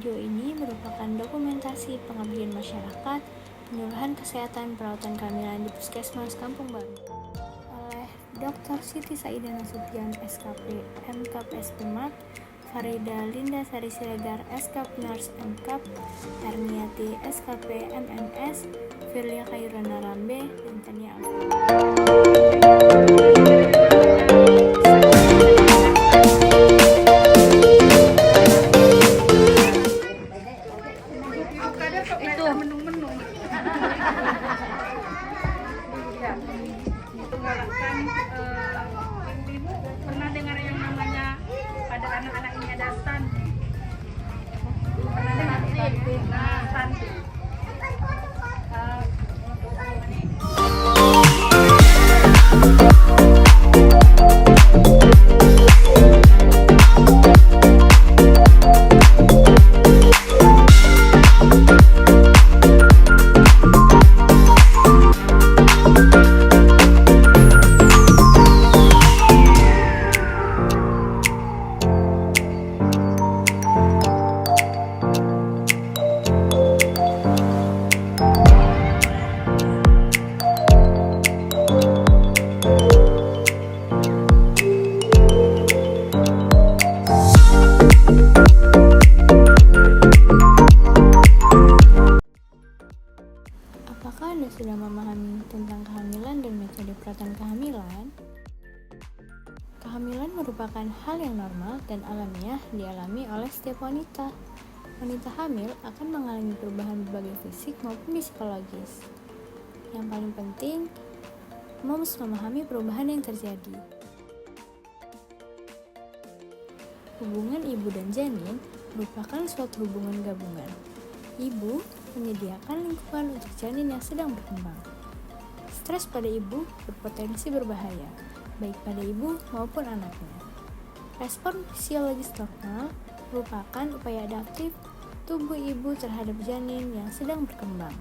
Video ini merupakan dokumentasi pengabdian masyarakat, penyuluhan kesehatan perawatan kehamilan di Puskesmas Kampung Baru oleh Dr. Siti Saidah Nasution, SKP, MKAP SPMAT, Farida Linda Sari Siregar, SKP Nurse MKAP, Erniati, SKP MMS, Firlia Khairana Rambe, dan Tania itu menung-menung ya, itu mengharapkan ibu pernah dengar yang namanya pada anak-anak ini ada stunting, pernah dengar stunting? Nah, stunting Apakah Anda sudah memahami tentang kehamilan dan metode perawatan kehamilan? Kehamilan merupakan hal yang normal dan alamiah dialami oleh setiap wanita. Wanita hamil akan mengalami perubahan berbagai fisik maupun psikologis. Yang paling penting, moms memahami perubahan yang terjadi. Hubungan ibu dan janin merupakan suatu hubungan gabungan. Ibu menyediakan lingkungan untuk janin yang sedang berkembang. Stres pada ibu berpotensi berbahaya, baik pada ibu maupun anaknya. Respon fisiologis normal merupakan upaya adaptif tubuh ibu terhadap janin yang sedang berkembang.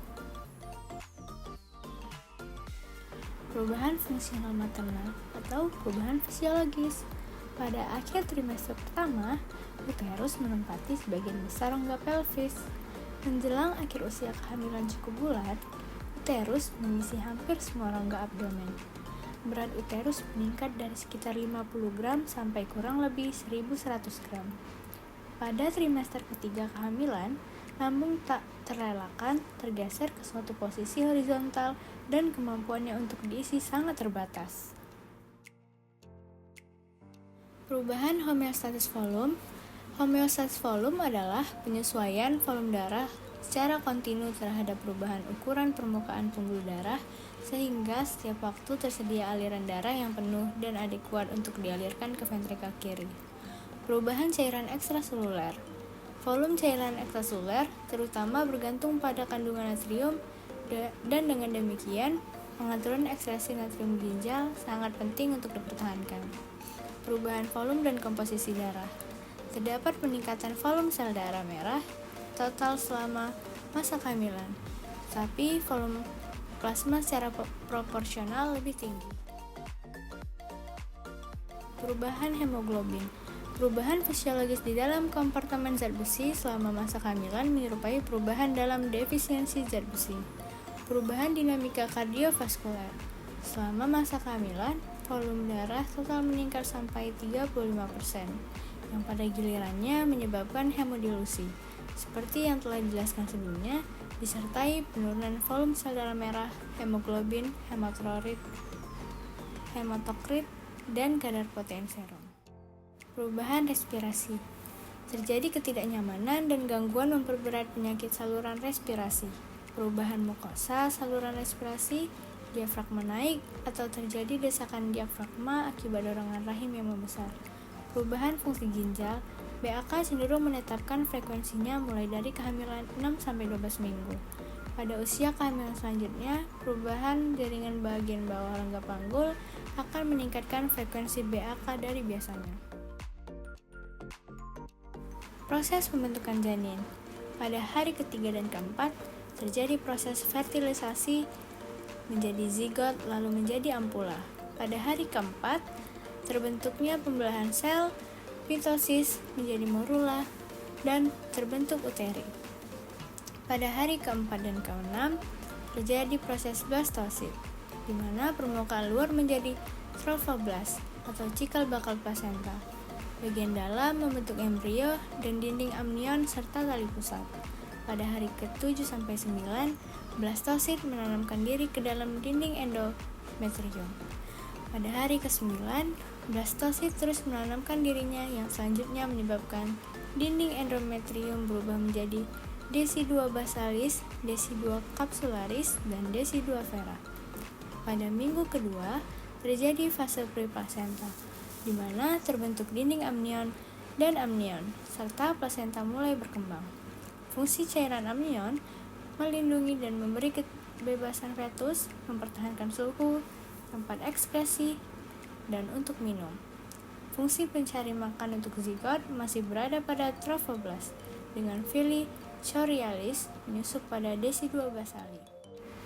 Perubahan fungsional maternal atau perubahan fisiologis. Pada akhir trimester pertama, uterus menempati sebagian besar rongga pelvis. Menjelang akhir usia kehamilan cukup bulan, uterus mengisi hampir semua rongga abdomen. Berat uterus meningkat dari sekitar 50 gram sampai kurang lebih 1100 gram. Pada trimester ketiga kehamilan, lambung tak terelakkan tergeser ke suatu posisi horizontal dan kemampuannya untuk diisi sangat terbatas. Perubahan homeostatis volume. Homeostatis volume adalah penyesuaian volume darah secara kontinu terhadap perubahan ukuran permukaan pembuluh darah sehingga setiap waktu tersedia aliran darah yang penuh dan adekuat untuk dialirkan ke ventrikel kiri. Perubahan cairan ekstraseluler. Volume cairan ekstraseluler terutama bergantung pada kandungan natrium dan dengan demikian pengaturan ekstraksi natrium ginjal sangat penting untuk dipertahankan. Perubahan volume dan komposisi darah. Terdapat peningkatan volume sel darah merah total selama masa kehamilan, tapi volume plasma secara proporsional lebih tinggi. Perubahan hemoglobin. Perubahan fisiologis di dalam kompartemen zat besi selama masa kehamilan menyerupai perubahan dalam defisiensi zat besi. Perubahan dinamika kardiovaskular. Selama masa kehamilan, volume darah total meningkat sampai 35%. Yang pada gilirannya menyebabkan hemodilusi, seperti yang telah dijelaskan sebelumnya, disertai penurunan volume sel darah merah, hemoglobin, hematokrit, dan kadar protein serum. Perubahan respirasi. Terjadi ketidaknyamanan dan gangguan memperberat penyakit saluran respirasi. Perubahan mukosa saluran respirasi, diafragma naik, atau terjadi desakan diafragma akibat dorongan rahim yang membesar. Perubahan fungsi ginjal, BAK cenderung menetapkan frekuensinya mulai dari kehamilan 6-12 minggu. Pada usia kehamilan selanjutnya, perubahan jaringan bagian bawah rongga panggul akan meningkatkan frekuensi BAK dari biasanya. Proses pembentukan janin. Pada hari ketiga dan keempat, terjadi proses fertilisasi menjadi zigot lalu menjadi ampula. Pada hari keempat, terbentuknya pembelahan sel, mitosis menjadi morula, dan terbentuk uteri. Pada hari ke-4 dan ke-6 terjadi proses blastosis, di mana permukaan luar menjadi trophoblast atau cikal bakal plasenta. Bagian dalam membentuk embrio dan dinding amnion serta tali pusat. Pada hari ke-7 sampai 9, blastosit menanamkan diri ke dalam dinding endometrium. Pada hari ke-9, blastosit terus menanamkan dirinya yang selanjutnya menyebabkan dinding endometrium berubah menjadi desi2 basalis, desi2 capsularis, dan desi2 vera. Pada minggu kedua, terjadi fase preplasenta, di mana terbentuk dinding amnion dan amnion, serta plasenta mulai berkembang. Fungsi cairan amnion melindungi dan memberi kebebasan fetus, mempertahankan suhu, tempat ekspresi, dan untuk minum. Fungsi pencari makan untuk zigot masih berada pada trophoblast, dengan villi chorialis menyusup pada desi2 basali.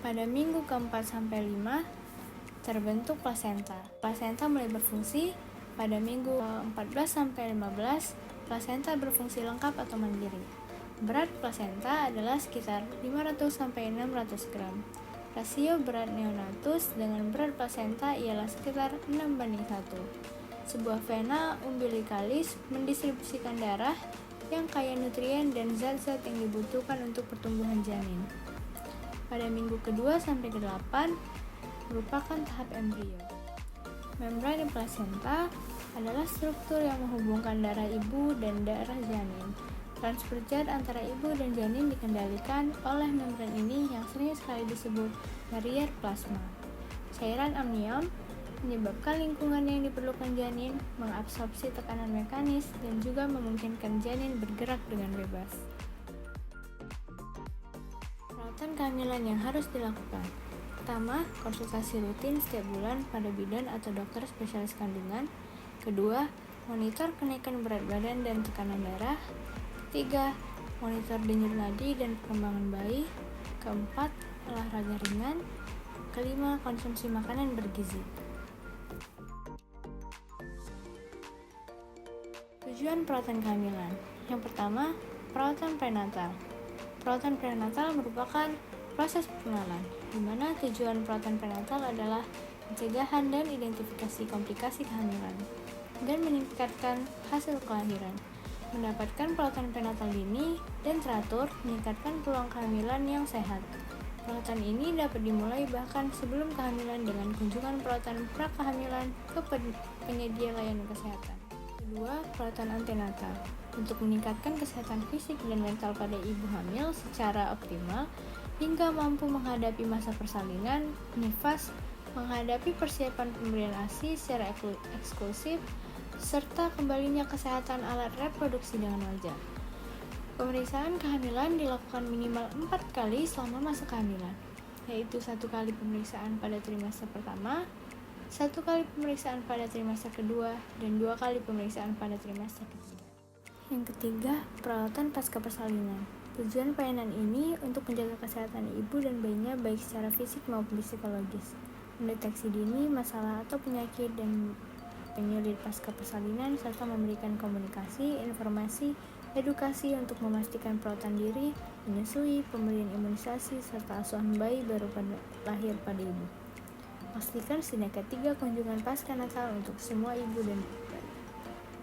Pada minggu ke-4 sampai 5 terbentuk plasenta. Plasenta mulai berfungsi pada minggu ke-14 sampai 15. Plasenta berfungsi lengkap atau mandiri. Berat plasenta adalah sekitar 500 sampai 600 gram. Rasio berat neonatus dengan berat plasenta ialah sekitar 6:1. Sebuah vena umbilikalis mendistribusikan darah yang kaya nutrien dan zat-zat yang dibutuhkan untuk pertumbuhan janin. Pada minggu ke-2 sampai ke-8 merupakan tahap embrio. Membran plasenta adalah struktur yang menghubungkan darah ibu dan darah janin. Transfer zat antara ibu dan janin dikendalikan oleh membran ini yang sering sekali disebut barier plasma. Cairan amnion menyebabkan lingkungan yang diperlukan janin mengabsorpsi tekanan mekanis dan juga memungkinkan janin bergerak dengan bebas. Perawatan kehamilan yang harus dilakukan. Pertama, konsultasi rutin setiap bulan pada bidan atau dokter spesialis kandungan. Kedua, monitor kenaikan berat badan dan tekanan darah. Ketiga, monitor denyut nadi dan perkembangan bayi. Keempat, olahraga ringan. Kelima, konsumsi makanan bergizi. Tujuan perawatan kehamilan. Yang pertama, perawatan prenatal. Perawatan prenatal merupakan proses pengenalan, di mana tujuan perawatan prenatal adalah pencegahan dan identifikasi komplikasi kehamilan, dan meningkatkan hasil kelahiran. Mendapatkan perawatan prenatal dini dan teratur meningkatkan peluang kehamilan yang sehat. Perawatan ini dapat dimulai bahkan sebelum kehamilan dengan kunjungan perawatan prakehamilan ke penyedia layanan kesehatan. Kedua, perawatan antenatal. Untuk meningkatkan kesehatan fisik dan mental pada ibu hamil secara optimal hingga mampu menghadapi masa persalinan, nifas, menghadapi persiapan pemberian ASI secara eksklusif, serta kembalinya kesehatan alat reproduksi dengan wajar. Pemeriksaan kehamilan dilakukan minimal 4 kali selama masa kehamilan, yaitu 1 kali pemeriksaan pada trimester pertama, 1 kali pemeriksaan pada trimester kedua, dan 2 kali pemeriksaan pada trimester ketiga. Yang ketiga, perawatan pasca persalinan. Tujuan pelayanan ini untuk menjaga kesehatan ibu dan bayinya baik secara fisik maupun psikologis, mendeteksi dini masalah atau penyakit dan penyulit pasca persalinan, serta memberikan komunikasi, informasi, edukasi untuk memastikan perawatan diri, menyusui, pemberian imunisasi, serta asuhan bayi baru lahir pada ibu. Pastikan setidaknya 3 kunjungan pasca natal untuk semua ibu dan bayi.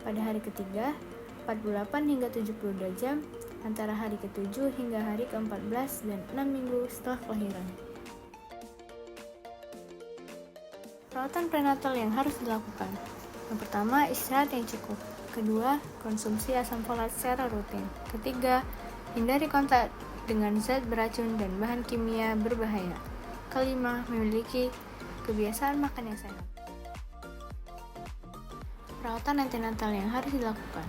Pada hari ketiga, 48 hingga 72 jam, antara hari ke-7 hingga hari ke-14 dan 6 minggu setelah kelahiran. Perawatan prenatal yang harus dilakukan. Yang pertama, istirahat yang cukup. Kedua, konsumsi asam folat secara rutin. Ketiga, hindari kontak dengan zat beracun dan bahan kimia berbahaya. Kelima, memiliki kebiasaan makan yang sehat. Perawatan antenatal yang harus dilakukan.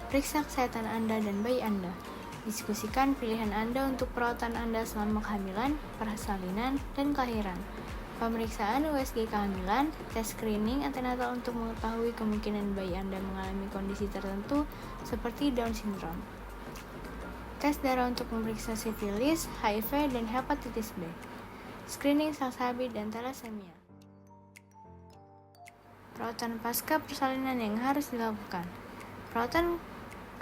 Periksa kesehatan Anda dan bayi Anda. Diskusikan pilihan Anda untuk perawatan Anda selama kehamilan, persalinan, dan kelahiran. Pemeriksaan USG kehamilan, tes screening antenatal untuk mengetahui kemungkinan bayi Anda mengalami kondisi tertentu seperti Down syndrome. Tes darah untuk memeriksa sifilis, HIV, dan hepatitis B. Screening sel sabit dan thalassemia. Perawatan pasca persalinan yang harus dilakukan. Perawatan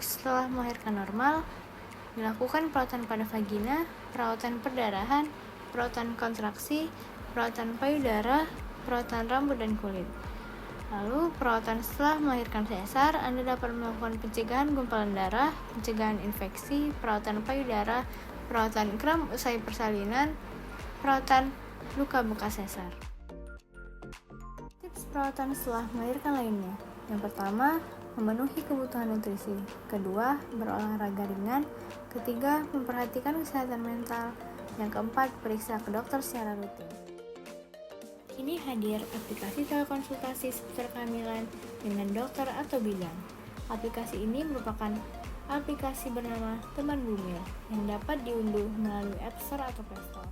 setelah melahirkan normal, dilakukan perawatan pada vagina, perawatan perdarahan, perawatan kontraksi, perawatan payudara, perawatan rambut dan kulit. Lalu, perawatan setelah melahirkan sesar, Anda dapat melakukan pencegahan gumpalan darah, pencegahan infeksi, perawatan payudara, perawatan kram usai persalinan, perawatan luka bekas sesar. Tips perawatan setelah melahirkan lainnya. Yang pertama, memenuhi kebutuhan nutrisi. Kedua, berolahraga ringan. Ketiga, memperhatikan kesehatan mental. Yang keempat, periksa ke dokter secara rutin. Kini hadir aplikasi telekonsultasi seputar kehamilan dengan dokter atau bidan. Aplikasi ini merupakan aplikasi bernama Teman Bumil yang dapat diunduh melalui App Store atau Play Store.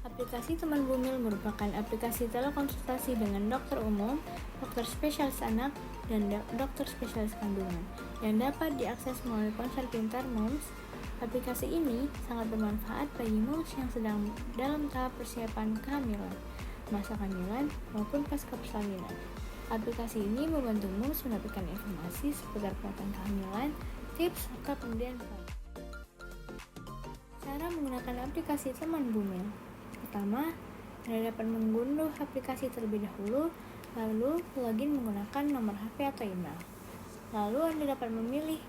Aplikasi Teman Bumil merupakan aplikasi telekonsultasi dengan dokter umum, dokter spesialis anak, dan dokter spesialis kandungan yang dapat diakses melalui ponsel pintar Moms. Aplikasi ini sangat bermanfaat bagi moms yang sedang dalam tahap persiapan kehamilan, masa kehamilan, maupun pasca persalinan. Aplikasi ini membantu moms mendapatkan informasi seputar perawatan kehamilan, tips, serta pemberian perawatan. Cara menggunakan aplikasi Teman Bumil. Pertama, Anda dapat mengunduh aplikasi terlebih dahulu, lalu login menggunakan nomor HP atau email. Lalu Anda dapat memilih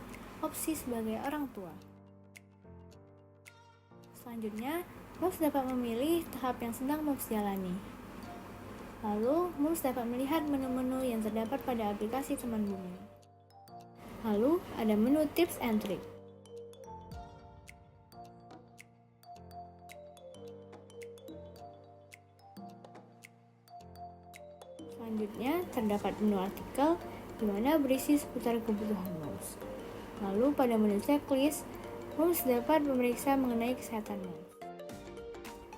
opsi sebagai orang tua. Selanjutnya, moms dapat memilih tahap yang sedang moms jalani. Lalu, moms dapat melihat menu-menu yang terdapat pada aplikasi Teman Bumil. Lalu, ada menu tips and trick. Selanjutnya, terdapat menu artikel di mana berisi seputar kebutuhan moms. Lalu, pada menu checklist, moms dapat memeriksa mengenai kesehatan moms.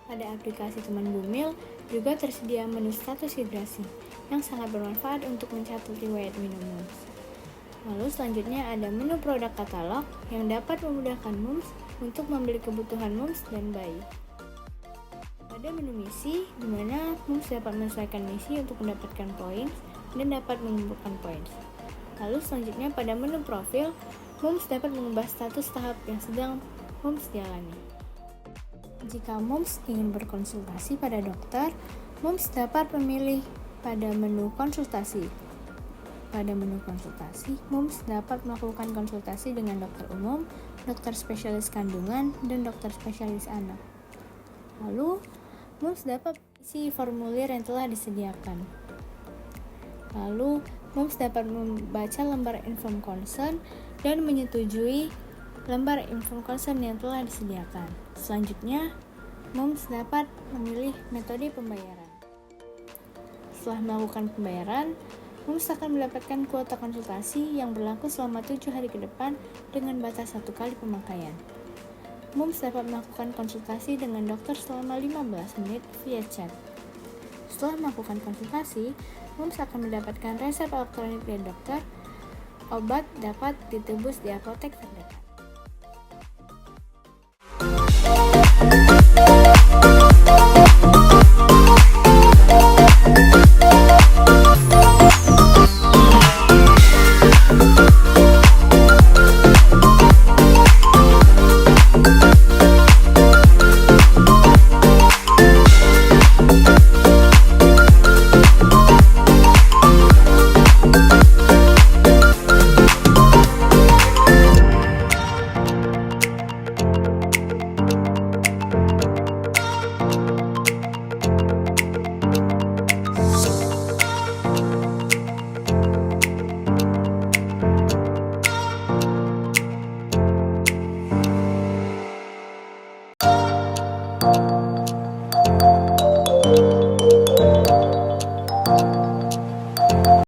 Pada aplikasi Teman Bumil juga tersedia menu status hidrasi yang sangat bermanfaat untuk mencatat riwayat minum moms. Lalu selanjutnya ada menu produk katalog yang dapat memudahkan moms untuk membeli kebutuhan moms dan bayi. Ada menu misi di mana moms dapat menyesuaikan misi untuk mendapatkan poin dan dapat mengumpulkan poin. Lalu selanjutnya pada menu profil, moms dapat mengubah status tahap yang sedang moms jalani. Jika moms ingin berkonsultasi pada dokter, moms dapat memilih pada menu konsultasi. Pada menu konsultasi, moms dapat melakukan konsultasi dengan dokter umum, dokter spesialis kandungan, dan dokter spesialis anak. Lalu, moms dapat isi formulir yang telah disediakan. Lalu, moms dapat membaca lembar inform consent dan menyetujui lembar inform consent yang telah disediakan. Selanjutnya, moms dapat memilih metode pembayaran. Setelah melakukan pembayaran, moms akan mendapatkan kuota konsultasi yang berlaku selama 7 hari ke depan dengan batas 1 kali pemakaian. Moms dapat melakukan konsultasi dengan dokter selama 15 menit via chat. Setelah melakukan konsultasi, moms akan mendapatkan resep elektronik dari dokter. Obat dapat ditebus di apotek terdekat.